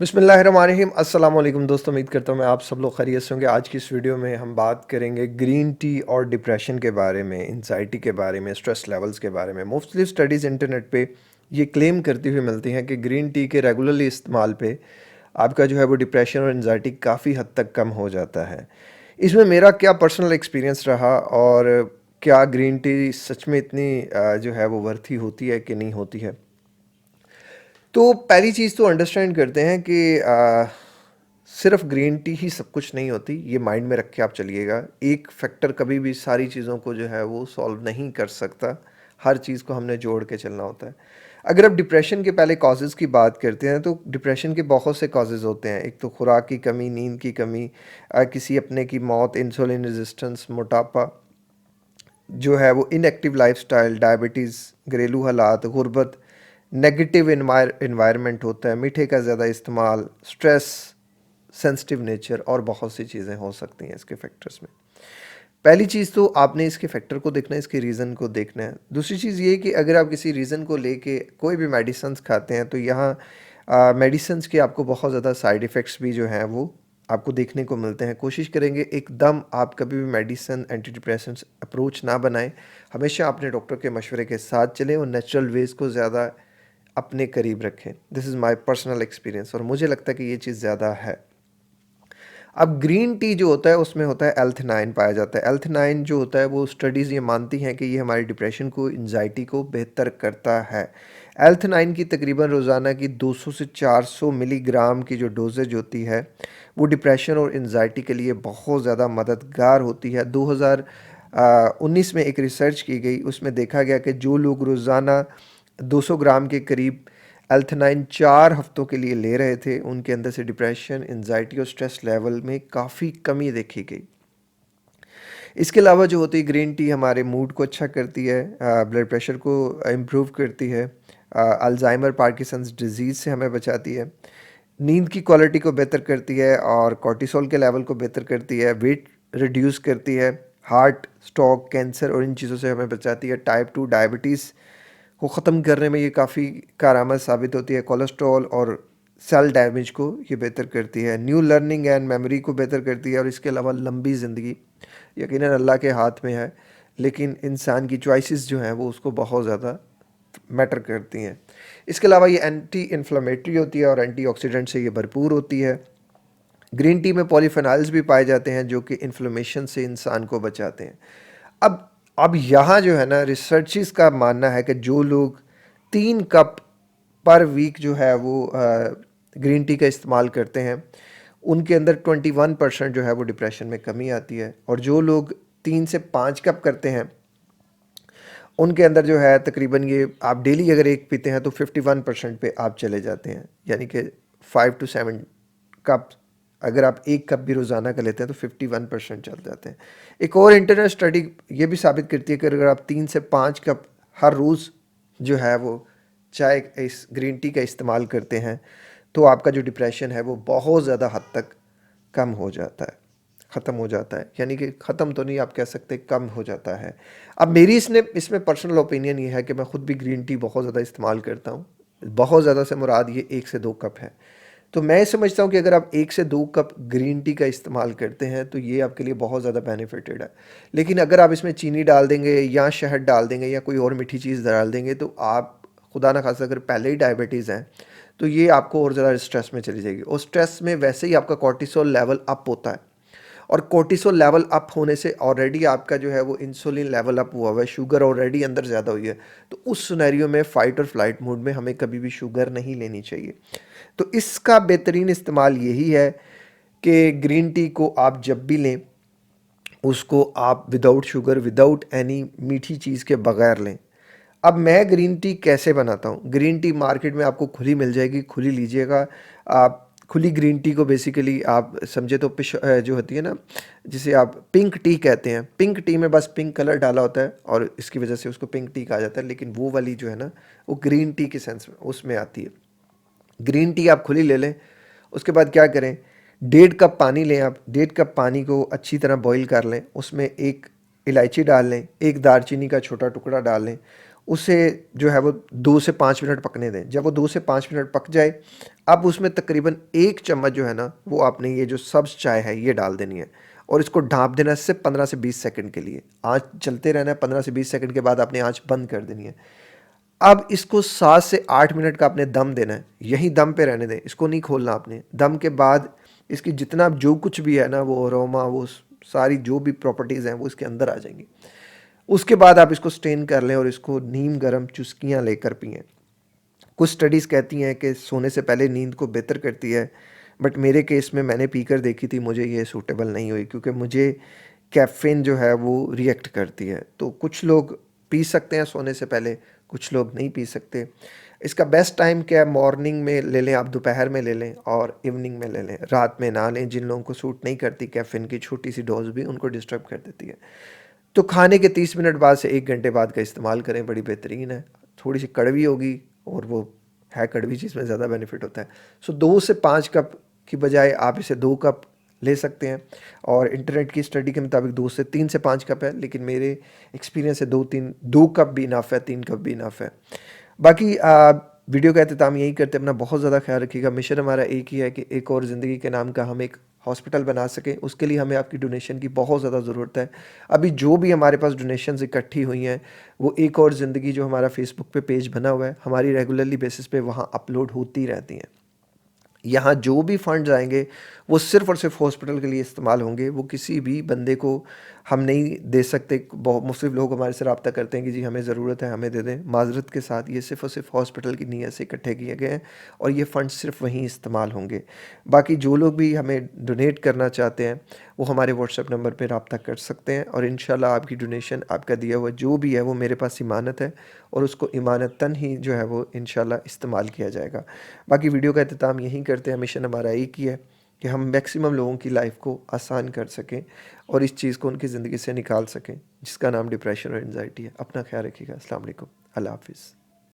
बिस्मिल्लाहिर्रहमानिर्रहीम। अस्सलाम वालेकुम दोस्तों, उम्मीद करता हूँ मैं आप सब लोग खैरियत से होंगे। आज की इस वीडियो में हम बात करेंगे ग्रीन टी और डिप्रेशन के बारे में, एंजाइटी के बारे में, स्ट्रेस लेवल्स के बारे में। मुख्तलिफ स्टडीज़ इंटरनेट पे ये क्लेम करती हुई मिलती हैं कि ग्रीन टी के रेगुलरली इस्तेमाल पे आपका जो है वो डिप्रेशन और एंजाइटी काफ़ी हद तक कम हो जाता है। इसमें मेरा क्या पर्सनल एक्सपीरियंस रहा और क्या ग्रीन टी सच में इतनी जो है वो वर्थी होती है कि नहीं होती है। तो पहली चीज़ तो अंडरस्टैंड करते हैं कि सिर्फ ग्रीन टी ही सब कुछ नहीं होती, ये माइंड में रख के आप चलिएगा। एक फैक्टर कभी भी सारी चीज़ों को जो है वो सॉल्व नहीं कर सकता, हर चीज़ को हमने जोड़ के चलना होता है। अगर आप डिप्रेशन के पहले कॉजेज़ की बात करते हैं तो डिप्रेशन के बहुत से कॉजेज़ होते हैं। एक तो खुराक की कमी, नींद की कमी, किसी अपने की मौत, इंसुलिन रेजिस्टेंस, मोटापा जो है वो, इनएक्टिव लाइफस्टाइल, डायबिटीज़, घरेलू हालात, गुर्बत, नेगेटिव इन्वायरमेंट होता है, मीठे का ज़्यादा इस्तेमाल, स्ट्रेस, सेंसिटिव नेचर और बहुत सी चीज़ें हो सकती हैं इसके फैक्टर्स में। पहली चीज़ तो आपने इसके फैक्टर को देखना है, इसके रीज़न को देखना है। दूसरी चीज़ ये कि अगर आप किसी रीज़न को लेके कोई भी मेडिसिन्स खाते हैं तो यहाँ मेडिसिन्स के आपको बहुत ज़्यादा साइड इफ़ेक्ट्स भी जो हैं वो आपको देखने को मिलते हैं। कोशिश करेंगे एकदम आप कभी भी मेडिसिन, एंटी डिप्रेसेंट्स अप्रोच ना बनाएं। हमेशा अपने डॉक्टर के मशवरे के साथ चलें और नेचुरल वेज़ को ज़्यादा अपने करीब रखें। This is my personal experience और मुझे लगता है कि ये चीज़ ज़्यादा है। अब ग्रीन टी जो होता है उसमें होता है एल्थनाइन पाया जाता है। एल्थनाइन जो होता है वो स्टडीज़ ये मानती हैं कि ये हमारी डिप्रेशन को, एंजाइटी को बेहतर करता है। एल्थनाइन की तकरीबन रोज़ाना की 200 से 400 मिलीग्राम की जो डोजेज होती है वो डिप्रेशन और एंजाइटी के लिए बहुत ज़्यादा मददगार होती है। 2019 में एक रिसर्च की गई, उसमें देखा गया कि जो लोग रोज़ाना 200 ग्राम के करीब एल्थनाइन 4 हफ्तों के लिए ले रहे थे, उनके अंदर से डिप्रेशन, एंजाइटी और स्ट्रेस लेवल में काफ़ी कमी देखी गई। इसके अलावा जो होती है ग्रीन टी हमारे मूड को अच्छा करती है, ब्लड प्रेशर को इम्प्रूव करती है, अल्जाइमर, पार्किंसंस डिजीज़ से हमें बचाती है, नींद की क्वालिटी को बेहतर करती है और कॉर्टिसोल के लेवल को बेहतर करती है, वेट रिड्यूस करती है, हार्ट, स्ट्रोक, कैंसर और इन चीज़ों से हमें बचाती है। टाइप 2 डायबिटीज़ को ख़त्म करने में ये काफ़ी कारआमद साबित होती है। कोलेस्ट्रॉल और सेल डैमेज को ये बेहतर करती है। न्यू लर्निंग एंड मेमोरी को बेहतर करती है और इसके अलावा लंबी ज़िंदगी यकीनन अल्लाह के हाथ में है, लेकिन इंसान की चॉइसेस जो हैं वो उसको बहुत ज़्यादा मैटर करती हैं। इसके अलावा ये एंटी इन्फ्लेमेटरी होती है और एंटीऑक्सीडेंट से ये भरपूर होती है। ग्रीन टी में पॉलीफेनॉल्स भी पाए जाते हैं जो कि इन्फ्लेमेशन से इंसान को बचाते हैं। अब यहाँ जो है ना, रिसर्चेस का मानना है कि जो लोग 3 कप पर वीक जो है वो ग्रीन टी का इस्तेमाल करते हैं उनके अंदर 21% जो है वो डिप्रेशन में कमी आती है, और जो लोग 3 से 5 कप करते हैं उनके अंदर जो है तकरीबन, ये आप डेली अगर एक पीते हैं तो 51% पे आप चले जाते हैं। यानी कि 5 to 7 कप, अगर आप 1 कप भी रोज़ाना का लेते हैं तो 51% चल जाते हैं। एक और इंटरनेट स्टडी ये भी साबित करती है कि अगर आप 3 से 5 कप हर रोज़ जो है वो चाय, इस ग्रीन टी का इस्तेमाल करते हैं तो आपका जो डिप्रेशन है वो बहुत ज़्यादा हद तक कम हो जाता है, ख़त्म हो जाता है। यानी कि ख़त्म तो नहीं, आप कह सकते कम हो जाता है। अब मेरी इसमें पर्सनल ओपिनियन ये है कि मैं ख़ुद भी ग्रीन टी बहुत ज़्यादा इस्तेमाल करता हूँ। बहुत ज़्यादा से मुराद ये 1 से 2 कप है। तो मैं समझता हूँ कि अगर आप 1 से 2 कप ग्रीन टी का इस्तेमाल करते हैं तो ये आपके लिए बहुत ज़्यादा बेनिफिटेड है। लेकिन अगर आप इसमें चीनी डाल देंगे या शहद डाल देंगे या कोई और मीठी चीज़ डाल देंगे तो आप, खुदा ना खास्ता, अगर पहले ही डायबिटीज़ है तो ये आपको और ज़्यादा स्ट्रेस में चली जाएगी, और स्ट्रेस में वैसे ही आपका कॉर्टिसोल लेवल अप होता है, और कोर्टिसोल लेवल अप होने से ऑलरेडी आपका जो है वो इंसुलिन लेवल अप हुआ हुआ है, शुगर ऑलरेडी अंदर ज़्यादा हुई है। तो उस सिनेरियो में फ़ाइट और फ्लाइट मोड में हमें कभी भी शुगर नहीं लेनी चाहिए। तो इसका बेहतरीन इस्तेमाल यही है कि ग्रीन टी को आप जब भी लें उसको आप विदाउट शुगर, विदाउट एनी मीठी चीज़ के बगैर लें। अब मैं ग्रीन टी कैसे बनाता हूँ? ग्रीन टी मार्केट में आपको खुली मिल जाएगी, खुली लीजिएगा आप। खुली ग्रीन टी को बेसिकली आप समझे तो जो होती है ना, जिसे आप पिंक टी कहते हैं, पिंक टी में बस पिंक कलर डाला होता है और इसकी वजह से उसको पिंक टी कहा जाता है, लेकिन वो वाली जो है ना वो ग्रीन टी के सेंस में उसमें आती है। ग्रीन टी आप खुली ले लें, उसके बाद क्या करें, 1.5 कप पानी लें आप, 1.5 कप पानी को अच्छी तरह बॉईल कर लें, उसमें एक इलायची डाल लें, एक दालचीनी का छोटा टुकड़ा डाल लें, उसे जो है वो 2 से 5 मिनट पकने दें। जब वो 2 से 5 मिनट पक जाए, अब उसमें तकरीबन 1 चम्मच जो है ना, वो आपने ये जो सब्ज़ चाय है ये डाल देनी है और इसको ढाँप देना है सिर्फ़ 15 से 20 सेकंड के लिए। आँच चलते रहना है, 15 से 20 सेकंड के बाद आपने आँच बंद कर देनी है। अब इसको 7 से 8 मिनट का आपने दम देना है, यहीं दम पे रहने दें, इसको नहीं खोलना आपने। दम के बाद इसकी जितना जो कुछ भी है ना, वो अरोमा, वो सारी जो भी प्रॉपर्टीज़ हैं वो इसके अंदर आ जाएंगी। उसके बाद आप इसको स्ट्रेन कर लें और इसको नीम गर्म चुस्कियाँ लेकर पिएं। कुछ स्टडीज़ कहती हैं कि सोने से पहले नींद को बेहतर करती है, बट मेरे केस में मैंने पीकर देखी थी, मुझे ये सूटेबल नहीं हुई क्योंकि मुझे कैफ़ीन जो है वो रिएक्ट करती है। तो कुछ लोग पी सकते हैं सोने से पहले, कुछ लोग नहीं पी सकते। इसका बेस्ट टाइम क्या है, मॉर्निंग में ले लें आप, दोपहर में ले लें और इवनिंग में ले लें, रात में ना लें। जिन लोगों को सूट नहीं करती कैफ़ीन की छोटी सी डोज भी उनको डिस्टर्ब कर देती है। तो खाने के 30 मिनट बाद से 1 घंटे बाद का इस्तेमाल करें, बड़ी बेहतरीन है। थोड़ी सी कड़वी होगी और वो है कड़वी चीज़ में ज़्यादा बेनिफिट होता है। सो 2 से 5 कप की बजाय आप इसे 2 कप ले सकते हैं और इंटरनेट की स्टडी के मुताबिक 2 से 3 से 5 कप है, लेकिन मेरे एक्सपीरियंस से 2 कप भी इनफ है, 3 कप भी इनफ है। बाकी वीडियो का अख्ताम यही करते अपना बहुत ज़्यादा ख्याल रखिएगा। मिशन हमारा एक ही है कि एक और ज़िंदगी के नाम का हम एक हॉस्पिटल बना सकें, उसके लिए हमें आपकी डोनेशन की बहुत ज़्यादा ज़रूरत है। अभी जो भी हमारे पास डोनेशंस इकट्ठी हुई हैं, वो एक और ज़िंदगी जो हमारा फेसबुक पे पेज बना हुआ है, हमारी रेगुलरली बेसिस पे वहाँ अपलोड होती रहती हैं। यहाँ जो भी फंड्स आएंगे वो सिर्फ़ और सिर्फ हॉस्पिटल के लिए इस्तेमाल होंगे। वो किसी भी बंदे को हम नहीं दे सकते। बहुत मुख्तलिफ लोग हमारे से रब्ता करते हैं कि जी हमें ज़रूरत है, हमें दे दें। माज़रत के साथ ये सिर्फ़ और सिर्फ हॉस्पिटल की नीयत से इकट्ठे किए गए हैं और ये फ़ंड्स सिर्फ वहीं इस्तेमाल होंगे। बाकी जो लोग भी हमें डोनेट करना चाहते हैं वो हमारे व्हाट्सएप नंबर पर रब्ता कर सकते हैं और इंशाल्लाह आपकी डोनेशन, आपका दिया हुआ जो भी है वो मेरे पास इमानत है और उसको इमानतन ही जो है वो इंशाल्लाह इस्तेमाल किया जाएगा। बाकी वीडियो का अख्ताम यहीं करते हैं। मिशन हमारा एक ही है कि हम मैक्सिमम लोगों की लाइफ को आसान कर सकें और इस चीज़ को उनकी ज़िंदगी से निकाल सकें जिसका नाम डिप्रेशन और एंजाइटी है। अपना ख्याल रखिएगा। अस्सलाम वालेकुम। अल्लाह हाफ़िज़।